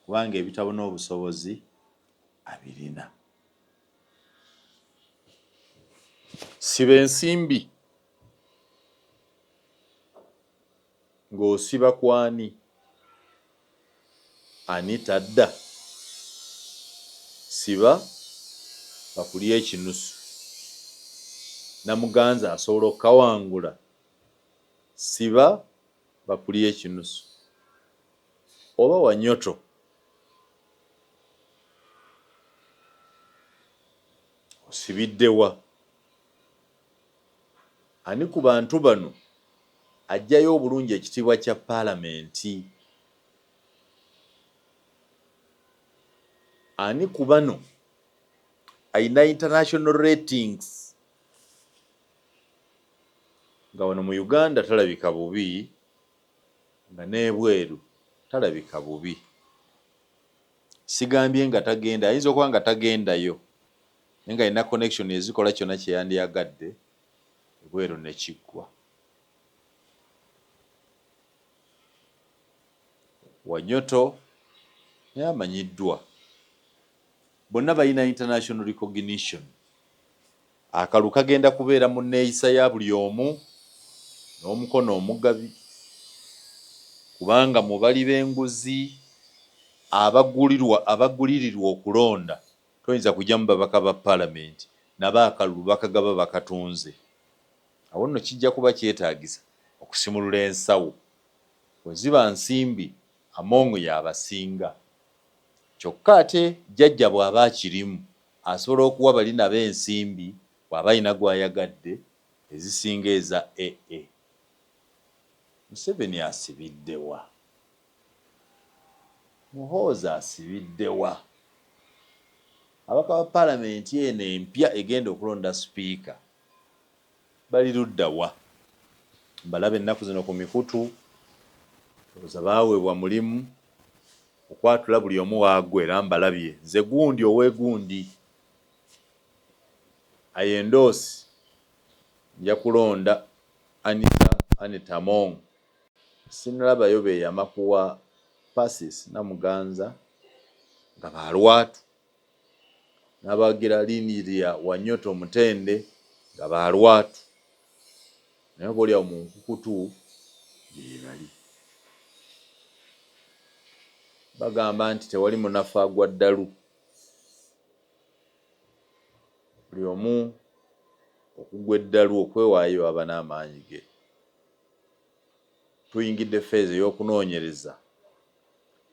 kubanga ebitabo n'obusobozi abirina. Siba ensimbi ng'osiba kwani? Anita dda, siba bakulya ekinusu. Namuganza asobola okukawangula, siba bakulya ekinusu. Oba Wanyoto osibiddewa? Ani ku bantu bano ajjayo obulungi ekitiibwa kya paalamenti? Ani ku bano ayina international ratings nga wano mu Uganda talabika bubi, nga n'ebweru talabika bubi? Sigambye nga tagenda, ayinza okuba nga tagendayo naye nga alina connection ezikola kyonna kye yandiyagadde, ebweru ne kiggwa. Wanyoto naye amanyiddwa, bonna balina international recognition. Akalu kagenda kubeera mu nneeyisa ya buli omu n'omukono omugabi, kubanga mu bali b'enguzi abagulirirwa okulonda toyinza kujjamu babaka ba paalamenti, nabo akalulu bakagaba bakatunze. Awo nno kijja kuba kyetaagisa okusimulula ensawo. Bwe ziba nsimbi Among y'abasinga, kyokka ate jjajja bw'aba akirimu asobola okuwa bali nabo ensimbi bw'aba alina gw'ayagadde ezisinga eza AA. Museveni asibiddewa, Muhoozi asibiddewa. Abaka ba paalamenti eno empya egenda okulonda sipiika bali ludda wa? Mbalabe ennaku zino ku mikutu oza baaweebwa mulimu okwatula buli omu waagwe, era mbalabye nze gundi ow'egundi ayendoosi nja kulonda Anita Among. Sinalabayo beeyama kuwa Pacis Namuganza nga balwatu, n'abagira Liniria Wanyoto Omutende nga balwatu, naye oba oli awo mu nkukutu gye bali. Bagamba nti tewali munafu agwa ddalu, buli omu okugwa eddalu okwewaayo aba n'amaanyi ge. Tuyingidde feezi ey'okunoonyereza,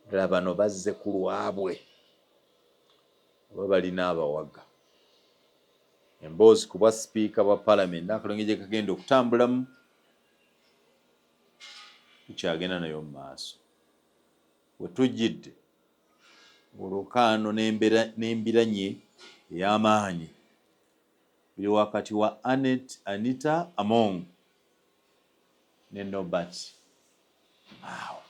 ddala bano bazze ku lwabwe oba balina abawaga. Emboozi ku bwa sipiika bwa paalamenti n'akalonge gye kagenda okutambulamu tukyagenda nayo mu maaso. We tujjidde olwokaano n'embiranye ey'amaanyi biri wakati wa Anita Among ne Norbert Mao.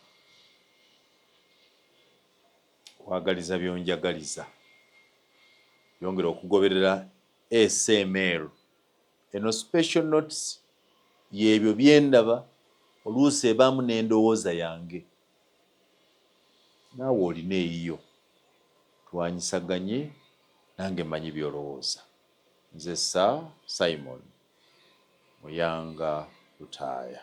Kwagaliza byonjagaliza, yongera okugoberera ASML. Eno special notice y'ebyo byendaba oluusi ebaamu n'endowooza yange. Naawe olina eyiyo, twanyisaganye nange mmanyi byolowooza. Nze Sir Simon Muyanga Lutaaya.